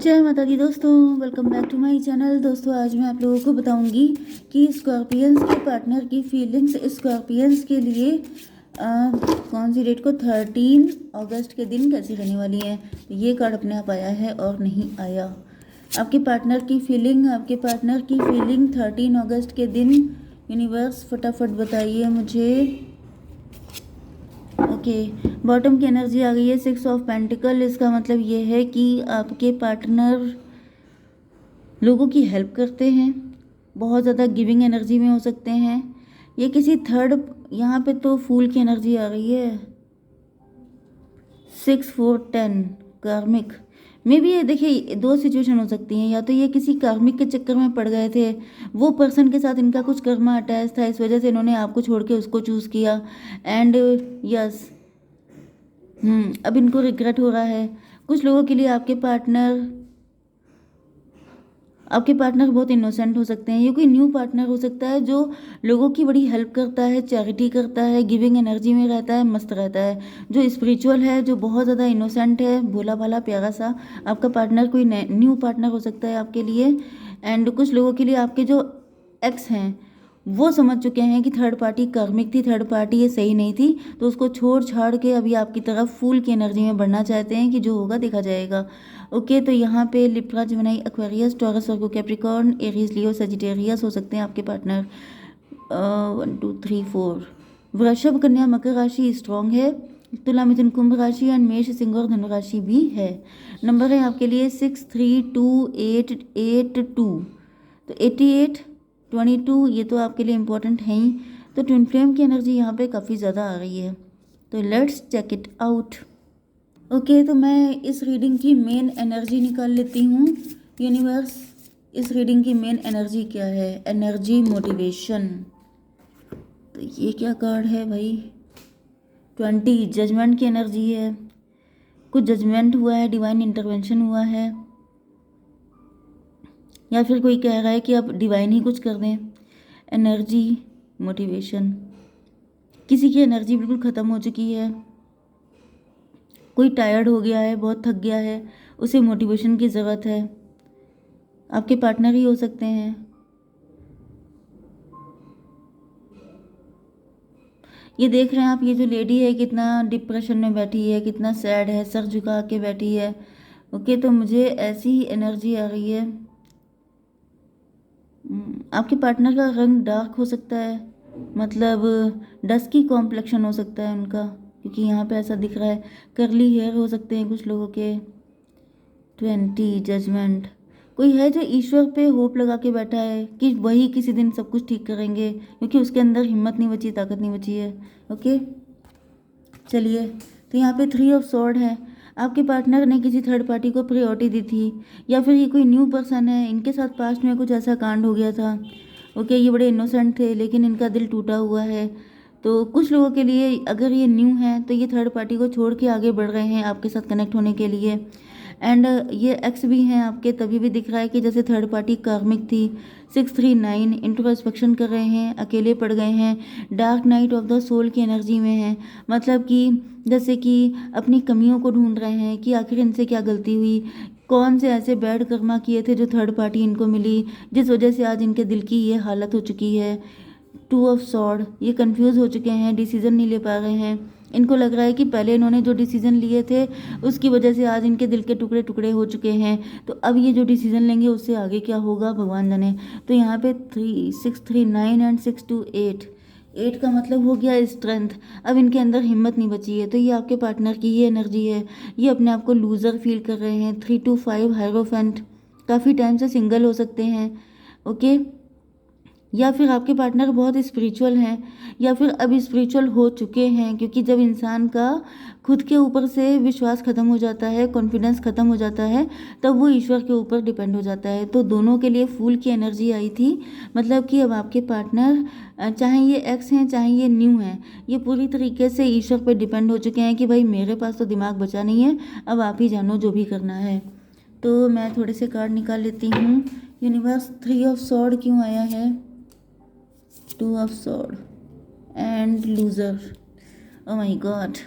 जय माता दी दोस्तों, welcome back to my channel. दोस्तों आज मैं आप लोगों को बताऊंगी कि स्कॉर्पियंस के पार्टनर की फीलिंग्स स्कॉर्पियंस के लिए कौन सी डेट को 13 अगस्त के दिन कैसी रहने वाली है। ये कार्ड अपने आप आया है और नहीं आया। आपके पार्टनर की फीलिंग 13 अगस्त के दिन यूनिवर्स फटाफट बताइए मुझे। ओके, बॉटम की एनर्जी आ गई है 6 ऑफ पेंटिकल। इसका मतलब ये है कि आपके पार्टनर लोगों की हेल्प करते हैं, बहुत ज़्यादा गिविंग एनर्जी में हो सकते हैं। ये किसी थर्ड, यहाँ पे तो फूल की एनर्जी आ रही है 6 4 10 कार्मिक में भी। ये देखिए दो सिचुएशन हो सकती हैं, या तो ये किसी कार्मिक के चक्कर में पड़ गए थे, वो पर्सन के साथ इनका कुछ कर्मा अटैच था, इस वजह से इन्होंने आपको छोड़ के उसको चूज़ किया। एंड यस, अब इनको रिग्रेट हो रहा है। कुछ लोगों के लिए आपके पार्टनर बहुत इनोसेंट हो सकते हैं। ये कोई न्यू पार्टनर हो सकता है जो लोगों की बड़ी हेल्प करता है, चैरिटी करता है, गिविंग एनर्जी में रहता है, मस्त रहता है, जो स्पिरिचुअल है, जो बहुत ज़्यादा इनोसेंट है, भोला भाला प्यारा सा। आपका पार्टनर कोई न्यू पार्टनर हो सकता है आपके लिए। एंड कुछ लोगों के लिए आपके जो एक्स हैं वो समझ चुके हैं कि थर्ड पार्टी कार्मिक थी, थर्ड पार्टी ये सही नहीं थी, तो उसको छोड़ छाड़ के अभी आपकी तरफ फूल की एनर्जी में बढ़ना चाहते हैं कि जो होगा देखा जाएगा। ओके, तो यहाँ पे लिब्रा, जेमिनी, एक्वेरियस, टॉरस, वर्गो, कैप्रिकॉर्न, एरीज, लियो, सजिटेरियस हो सकते हैं आपके पार्टनर। 1 2 3 4। वृषभ, कन्या, मकर राशि स्ट्रॉन्ग है। तुला, मिथुन, कुंभ राशि एंड मेष, सिंह और धनु राशि भी है। नंबर है आपके लिए 6 3 2 8 8 2। तो 88 22 ये तो आपके लिए इम्पोर्टेंट है ही। तो ट्विन फ्लेम की एनर्जी यहाँ पे काफ़ी ज़्यादा आ रही है, तो let's check it out. Okay, तो मैं इस रीडिंग की मेन एनर्जी निकाल लेती हूँ। यूनिवर्स, इस रीडिंग की मेन एनर्जी क्या है? Energy motivation. तो ये क्या कार्ड है भाई? 20 जजमेंट की एनर्जी है। कुछ जजमेंट हुआ है, डिवाइन इंटरवेंशन हुआ है, या फिर कोई कह रहा है कि आप डिवाइन ही कुछ कर दें। एनर्जी मोटिवेशन, किसी की एनर्जी बिल्कुल ख़त्म हो चुकी है, कोई टायर्ड हो गया है, बहुत थक गया है, उसे मोटिवेशन की ज़रूरत है। आपके पार्टनर ही हो सकते हैं। ये देख रहे हैं आप, ये जो लेडी है कितना डिप्रेशन में बैठी है, कितना सैड है, सर झुका के बैठी है। ओके, तो मुझे ऐसी ही एनर्जी आ रही है। आपके पार्टनर का रंग डार्क हो सकता है, मतलब डस्की कॉम्प्लेक्शन हो सकता है उनका, क्योंकि यहाँ पे ऐसा दिख रहा है। कर्ली हेयर हो सकते हैं कुछ लोगों के। 20 जजमेंट, कोई है जो ईश्वर पे होप लगा के बैठा है कि वही किसी दिन सब कुछ ठीक करेंगे, क्योंकि उसके अंदर हिम्मत नहीं बची, ताकत नहीं बची है। ओके, चलिए, तो यहाँ पे 3 ऑफ स्वॉर्ड है। आपके पार्टनर ने किसी थर्ड पार्टी को प्रायोरिटी दी थी, या फिर ये कोई न्यू पर्सन है, इनके साथ पास्ट में कुछ ऐसा कांड हो गया था। ओके, ये बड़े इनोसेंट थे लेकिन इनका दिल टूटा हुआ है। तो कुछ लोगों के लिए अगर ये न्यू है तो ये थर्ड पार्टी को छोड़ के आगे बढ़ रहे हैं आपके साथ कनेक्ट होने के लिए। एंड ये एक्स भी हैं आपके, तभी भी दिख रहा है कि जैसे थर्ड पार्टी कार्मिक थी। 639 इंट्रोस्पेक्शन कर रहे हैं, अकेले पड़ गए हैं, dark night of the soul की एनर्जी में हैं। मतलब कि जैसे कि अपनी कमियों को ढूंढ रहे हैं कि आखिर इनसे क्या गलती हुई, कौन से ऐसे बैड कर्मा किए थे जो थर्ड पार्टी इनको मिली, जिस वजह से आज इनके दिल की ये हालत हो चुकी है। 2 ऑफ सॉर्ड, ये कंफ्यूज हो चुके हैं, डिसीजन नहीं ले पा रहे हैं। इनको लग रहा है कि पहले इन्होंने जो डिसीजन लिए थे उसकी वजह से आज इनके दिल के टुकड़े टुकड़े हो चुके हैं, तो अब ये जो डिसीजन लेंगे उससे आगे क्या होगा भगवान जाने। तो यहाँ पे 639 एंड 628, 8 का मतलब हो गया स्ट्रेंथ। अब इनके अंदर हिम्मत नहीं बची है, तो ये आपके पार्टनर की ही एनर्जी है। ये अपने आप को लूज़र फील कर रहे हैं। 325 हायरोफेंट, काफ़ी टाइम से सिंगल हो सकते हैं। ओके, या फिर आपके पार्टनर बहुत स्पिरिचुअल हैं, या फिर अब स्पिरिचुअल हो चुके हैं, क्योंकि जब इंसान का खुद के ऊपर से विश्वास खत्म हो जाता है, कॉन्फिडेंस खत्म हो जाता है, तब वो ईश्वर के ऊपर डिपेंड हो जाता है। तो दोनों के लिए फूल की एनर्जी आई थी। मतलब कि अब आपके पार्टनर, चाहे ये एक्स हैं चाहे ये न्यू हैं, ये पूरी तरीके से ईश्वर पर डिपेंड हो चुके हैं कि भाई मेरे पास तो दिमाग बचा नहीं है, अब आप ही जानो जो भी करना है। तो मैं थोड़े से कार्ड निकाल लेती हूँ। यूनिवर्स, 3 ऑफ सॉर्ड क्यों आया है? 2 of sword and loser. Oh my god,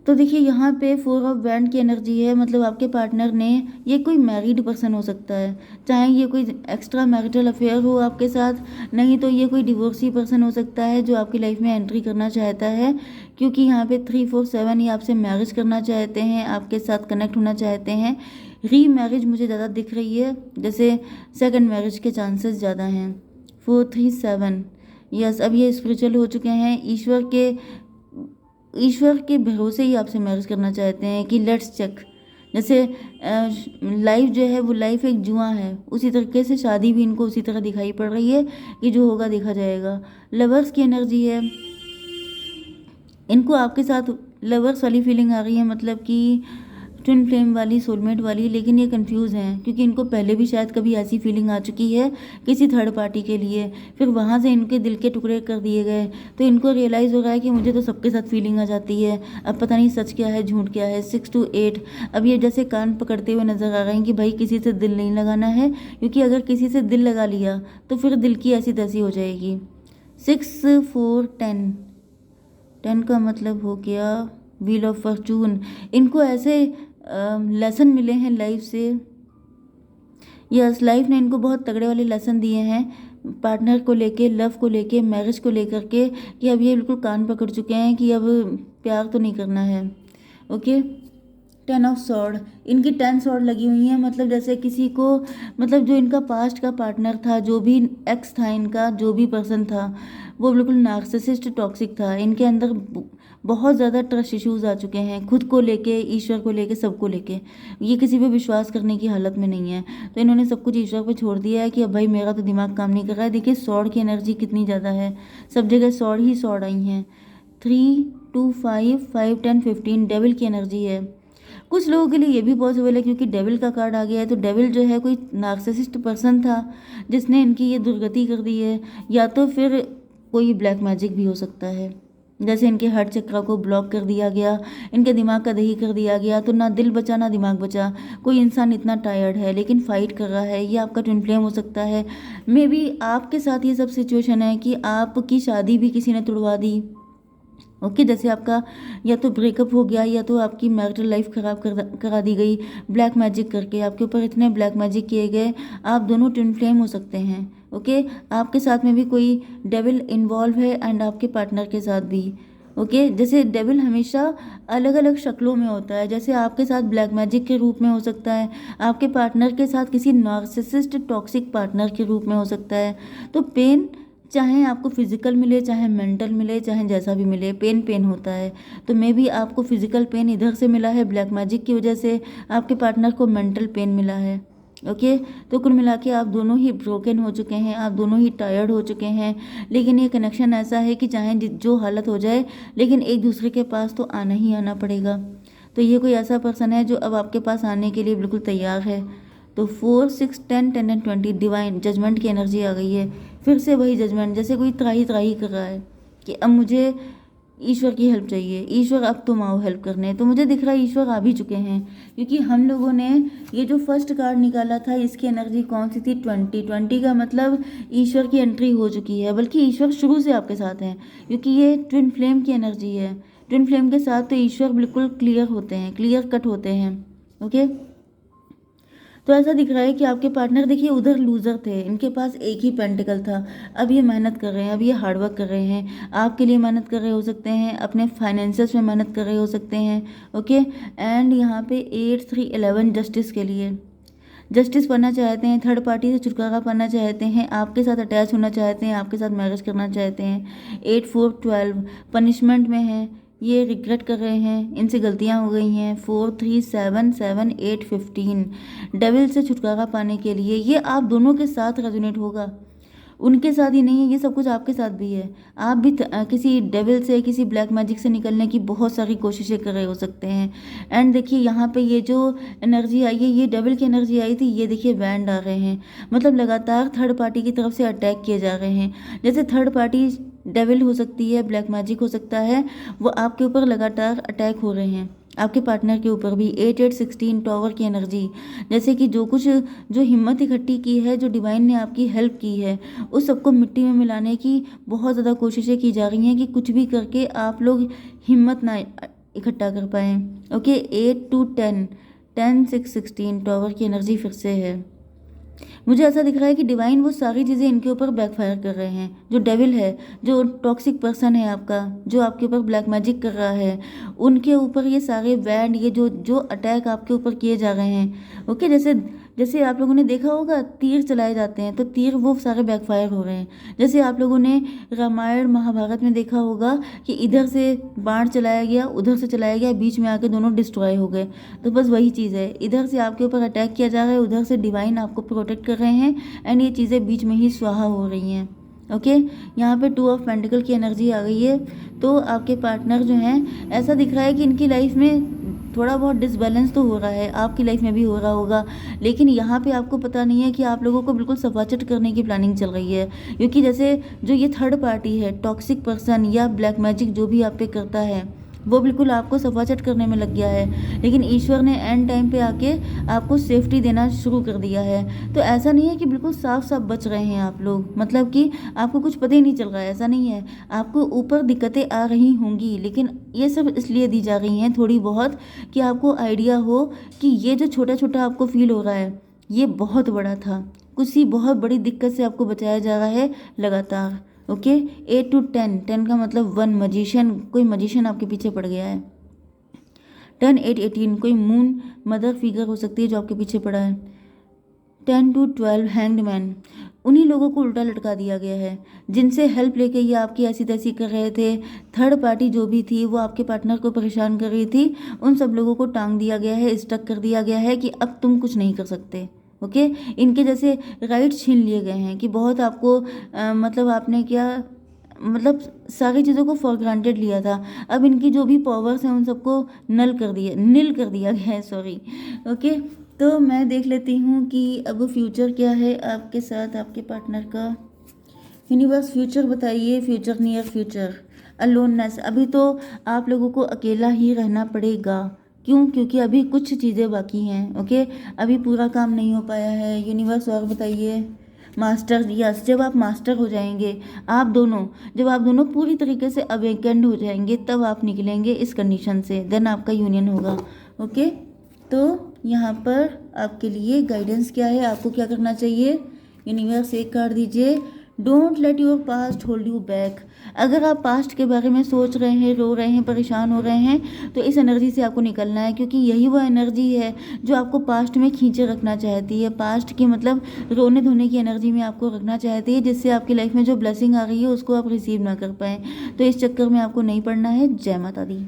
तो देखिए यहाँ पे 4 ऑफ वैंड की एनर्जी है, मतलब आपके पार्टनर ने, ये कोई मैरिड पर्सन हो सकता है, चाहे ये कोई एक्स्ट्रा मैरिटल अफेयर हो आपके साथ, नहीं तो ये कोई डिवोर्सी पर्सन हो सकता है जो आपकी लाइफ में एंट्री करना चाहता है, क्योंकि यहाँ पे 3 4 7 ये आपसे मैरिज करना चाहते हैं, आपके साथ कनेक्ट होना चाहते हैं। री मैरिज मुझे ज़्यादा दिख रही है, जैसे सेकंड मैरिज के चांसेस ज़्यादा हैं। 4 3 7 यस, अब ये स्पिरिचुअल हो चुके हैं, ईश्वर के भरोसे ही आपसे मैरिज करना चाहते हैं कि लेट्स चेक। जैसे लाइफ जो है वो लाइफ एक जुआ है, उसी तरीके से शादी भी इनको उसी तरह दिखाई पड़ रही है कि जो होगा देखा जाएगा। लवर्स की एनर्जी है, इनको आपके साथ लवर्स वाली फीलिंग आ रही है, मतलब कि ट्विन फ्लेम वाली, सोलमेट वाली, लेकिन ये कंफ्यूज हैं क्योंकि इनको पहले भी शायद कभी ऐसी फीलिंग आ चुकी है किसी थर्ड पार्टी के लिए, फिर वहाँ से इनके दिल के टुकड़े कर दिए गए, तो इनको रियलाइज़ हो रहा है कि मुझे तो सबके साथ फीलिंग आ जाती है, अब पता नहीं सच क्या है झूठ क्या है। 6 to 8 अब ये जैसे कान पकड़ते हुए नज़र आ रहे हैं कि भाई किसी से दिल नहीं लगाना है, क्योंकि अगर किसी से दिल लगा लिया तो फिर दिल की ऐसी तैसी हो जाएगी। 6 4 10 का मतलब हो गया व्हील ऑफ फॉर्चून। इनको ऐसे लेसन मिले हैं लाइफ से, यस लाइफ ने इनको बहुत तगड़े वाले लेसन दिए हैं पार्टनर को लेके, लव को लेके, मैरिज को लेकर के, कि अब ये बिल्कुल कान पकड़ चुके हैं कि अब प्यार तो नहीं करना है। ओके 10 ऑफ सॉर्ड, इनकी 10 सॉर्ड लगी हुई हैं, मतलब जैसे किसी को, मतलब जो इनका पास्ट का पार्टनर था, जो भी एक्स था इनका, जो भी पर्सन था वो बिल्कुल नार्सिसिस्ट टॉक्सिक था, इनके अंदर बहुत ज़्यादा ट्रस्ट इश्यूज आ चुके हैं, खुद को लेके, ईश्वर को लेके, सबको लेके, ये किसी पे विश्वास करने की हालत में नहीं है, तो इन्होंने सब कुछ ईश्वर पे छोड़ दिया है कि अब भाई मेरा तो दिमाग काम नहीं कर रहा है। देखिए सॉर्ड की एनर्जी कितनी ज़्यादा है, सब जगह सॉर्ड ही सॉर्ड आई हैं। 3 2 5 5 10 15 डेविल की एनर्जी है। कुछ लोगों के लिए ये भी पॉसिबल है क्योंकि डेविल का कार्ड आ गया है, तो डेविल जो है कोई नार्सिसिस्ट पर्सन था जिसने इनकी ये दुर्गति कर दी है, या तो फिर कोई ब्लैक मैजिक भी हो सकता है, जैसे इनके हार्ट चक्र को ब्लॉक कर दिया गया, इनके दिमाग का दही कर दिया गया, तो ना दिल बचा ना दिमाग बचा। कोई इंसान इतना टायर्ड है लेकिन फाइट कर रहा है, ये आपका ट्विन फ्लेम हो सकता है। मे बी आपके साथ ये सब सिचुएशन है कि आपकी शादी भी किसी ने तुड़वा दी। ओके जैसे आपका या तो ब्रेकअप हो गया या तो आपकी मैरिटल लाइफ ख़राब करा दी गई ब्लैक मैजिक करके, आपके ऊपर इतने ब्लैक मैजिक किए गए, आप दोनों ट्विन फ्लेम हो सकते हैं। ओके आपके साथ में भी कोई डेविल इन्वॉल्व है एंड आपके पार्टनर के साथ भी। ओके जैसे डेविल हमेशा अलग अलग शक्लों में होता है, जैसे आपके साथ ब्लैक मैजिक के रूप में हो सकता है, आपके पार्टनर के साथ किसी नार्सिसिस्ट टॉक्सिक पार्टनर के रूप में हो सकता है। तो पेन चाहे आपको फिजिकल मिले, चाहे मेंटल मिले, चाहे जैसा भी मिले, पेन पेन होता है। तो मे बी आपको फिजिकल पेन इधर से मिला है ब्लैक मैजिक की वजह से, आपके पार्टनर को मेंटल पेन मिला है। ओके तो कुल मिला के आप दोनों ही ब्रोकन हो चुके हैं, आप दोनों ही टायर्ड हो चुके हैं, लेकिन ये कनेक्शन ऐसा है कि चाहे जो हालत हो जाए लेकिन एक दूसरे के पास तो आना ही आना पड़ेगा। तो ये कोई ऐसा पर्सन है जो अब आपके पास आने के लिए बिल्कुल तैयार है। तो 4 6 10 10 एंड 20 डिवाइन जजमेंट की एनर्जी आ गई है, फिर से वही जजमेंट, जैसे कोई त्राही त्राही कर रहा है कि अब मुझे ईश्वर की हेल्प चाहिए, ईश्वर अब तुम आओ हेल्प करने। तो मुझे दिख रहा है ईश्वर आ भी चुके हैं, क्योंकि हम लोगों ने ये जो फर्स्ट कार्ड निकाला था इसकी एनर्जी कौन सी थी, 20 का मतलब ईश्वर की एंट्री हो चुकी है, बल्कि ईश्वर शुरू से आपके साथ हैं, क्योंकि ये ट्विन फ्लेम की एनर्जी है। ट्विन फ्लेम के साथ तो ईश्वर बिल्कुल क्लियर होते हैं, क्लियर कट होते हैं। ओके तो ऐसा दिख रहा है कि आपके पार्टनर देखिए उधर लूज़र थे, इनके पास एक ही पेंटिकल था, अब ये मेहनत कर रहे हैं, अब ये हार्डवर्क कर रहे हैं, आपके लिए मेहनत कर रहे हो सकते हैं, अपने फाइनेंसेस में मेहनत कर रहे हो सकते हैं। ओके एंड यहाँ पे 8 3 11 जस्टिस के लिए जस्टिस पाना चाहते हैं, थर्ड पार्टी से छुटकारा पाना चाहते हैं, आपके साथ अटैच होना चाहते हैं, आपके साथ मैरिज करना चाहते हैं। 8 4 12 पनिशमेंट में है, ये रिग्रेट कर रहे हैं, इनसे गलतियां हो गई हैं। 4 3 7 7 8 15 डेविल से छुटकारा पाने के लिए ये आप दोनों के साथ रेजोनेट होगा, उनके साथ ही नहीं है, ये सब कुछ आपके साथ भी है। आप भी किसी डेविल से, किसी ब्लैक मैजिक से निकलने की बहुत सारी कोशिशें कर रहे हो सकते हैं। एंड देखिए यहाँ पे ये जो एनर्जी आई है, ये डेविल की एनर्जी आई थी, ये देखिए बैंड आ रहे हैं, मतलब लगातार थर्ड पार्टी की तरफ से अटैक किए जा रहे हैं। जैसे थर्ड पार्टी डेविल हो सकती है, ब्लैक मैजिक हो सकता है, वो आपके ऊपर लगातार अटैक हो रहे हैं, आपके पार्टनर के ऊपर भी। 8 8 16 टॉवर की एनर्जी, जैसे कि जो हिम्मत इकट्ठी की है, जो डिवाइन ने आपकी हेल्प की है, उस सबको मिट्टी में मिलाने की बहुत ज़्यादा कोशिशें की जा रही हैं कि कुछ भी करके आप लोग हिम्मत ना इकट्ठा कर पाएँ। ओके, 8 to 10, 10 6 16 टॉवर की एनर्जी फिर से है। मुझे ऐसा दिख रहा है कि डिवाइन वो सारी चीज़ें इनके ऊपर बैकफायर कर रहे हैं। जो डेविल है, जो टॉक्सिक पर्सन है आपका, जो आपके ऊपर ब्लैक मैजिक कर रहा है, उनके ऊपर ये सारे बैंड, ये जो जो अटैक आपके ऊपर किए जा रहे हैं। ओके, जैसे जैसे आप लोगों ने देखा होगा तीर चलाए जाते हैं, तो तीर वो सारे बैकफायर हो रहे हैं। जैसे आप लोगों ने रामायण महाभारत में देखा होगा कि इधर से बाण चलाया गया, उधर से चलाया गया, बीच में आके दोनों डिस्ट्रॉय हो गए। तो बस वही चीज़ है, इधर से आपके ऊपर अटैक किया जा रहा है, उधर से डिवाइन आपको प्रोटेक्ट कर रहे हैं, एंड ये चीज़ें बीच में ही स्वाहा हो रही हैं। ओके, यहाँ पे 2 ऑफ पेंटिकल की एनर्जी आ गई है। तो आपके पार्टनर जो हैं, ऐसा दिख रहा है कि इनकी लाइफ में थोड़ा बहुत डिसबैलेंस तो हो रहा है, आपकी लाइफ में भी हो रहा होगा, लेकिन यहाँ पे आपको पता नहीं है कि आप लोगों को बिल्कुल सफाचट करने की प्लानिंग चल रही है। क्योंकि जैसे जो ये थर्ड पार्टी है, टॉक्सिक पर्सन या ब्लैक मैजिक जो भी आप पे करता है, वो बिल्कुल आपको सफाचट करने में लग गया है, लेकिन ईश्वर ने एंड टाइम पे आके आपको सेफ्टी देना शुरू कर दिया है। तो ऐसा नहीं है कि बिल्कुल साफ साफ बच रहे हैं आप लोग, मतलब कि आपको कुछ पता ही नहीं चल रहा है, ऐसा नहीं है। आपको ऊपर दिक्कतें आ रही होंगी, लेकिन ये सब इसलिए दी जा रही हैं थोड़ी बहुत, कि आपको आइडिया हो कि ये जो छोटा छोटा आपको फील हो रहा है, ये बहुत बड़ा था, किसी बहुत बड़ी दिक्कत से आपको बचाया जा रहा है लगातार। ओके, 8 to 10, 10 का मतलब 1 मजिशियन, कोई मजिशियन आपके पीछे पड़ गया है। 10 8 18 कोई मून मदर फिगर हो सकती है जो आपके पीछे पड़ा है। 10 to 12 हैंग्ड मैन, उन्हीं लोगों को उल्टा लटका दिया गया है जिनसे हेल्प लेके ये आपकी ऐसी तैसी कर रहे थे। थर्ड पार्टी जो भी थी वो आपके पार्टनर को परेशान कर रही थी, उन सब लोगों को टांग दिया गया है, स्टक कर दिया गया है कि अब तुम कुछ नहीं कर सकते। ओके, इनके जैसे राइट्स छीन लिए गए हैं कि बहुत आपको मतलब आपने क्या, मतलब सारी चीज़ों को फॉर ग्रांटेड लिया था। अब इनकी जो भी पावर्स हैं उन सबको नील कर दिया गया है, सॉरी। ओके, तो मैं देख लेती हूँ कि अब फ्यूचर क्या है आपके साथ, आपके पार्टनर का। यूनिवर्स फ्यूचर बताइए, फ्यूचर नियर फ्यूचर। अलोननेस, अभी तो आप लोगों को अकेला ही रहना पड़ेगा। क्यों? क्योंकि अभी कुछ चीज़ें बाकी हैं। ओके, अभी पूरा काम नहीं हो पाया है। यूनिवर्स और बताइए। मास्टर, यस, जब आप मास्टर हो जाएंगे, जब आप दोनों पूरी तरीके से अवेकेंड हो जाएंगे, तब आप निकलेंगे इस कंडीशन से, देन आपका यूनियन होगा। ओके, तो यहाँ पर आपके लिए गाइडेंस क्या है, आपको क्या करना चाहिए। यूनिवर्स एक कार्ड दीजिए। Don't let your past hold you back. अगर आप पास्ट के बारे में सोच रहे हैं, रो रहे हैं, परेशान हो रहे हैं, तो इस एनर्जी से आपको निकलना है, क्योंकि यही वो एनर्जी है जो आपको पास्ट में खींचे रखना चाहती है। पास्ट की मतलब रोने धोने की एनर्जी में आपको रखना चाहती है, जिससे आपकी लाइफ में जो ब्लेसिंग आ रही है उसको आप रिसीव ना कर पाएँ। तो इस चक्कर में आपको नहीं पड़ना है। जय माता दी।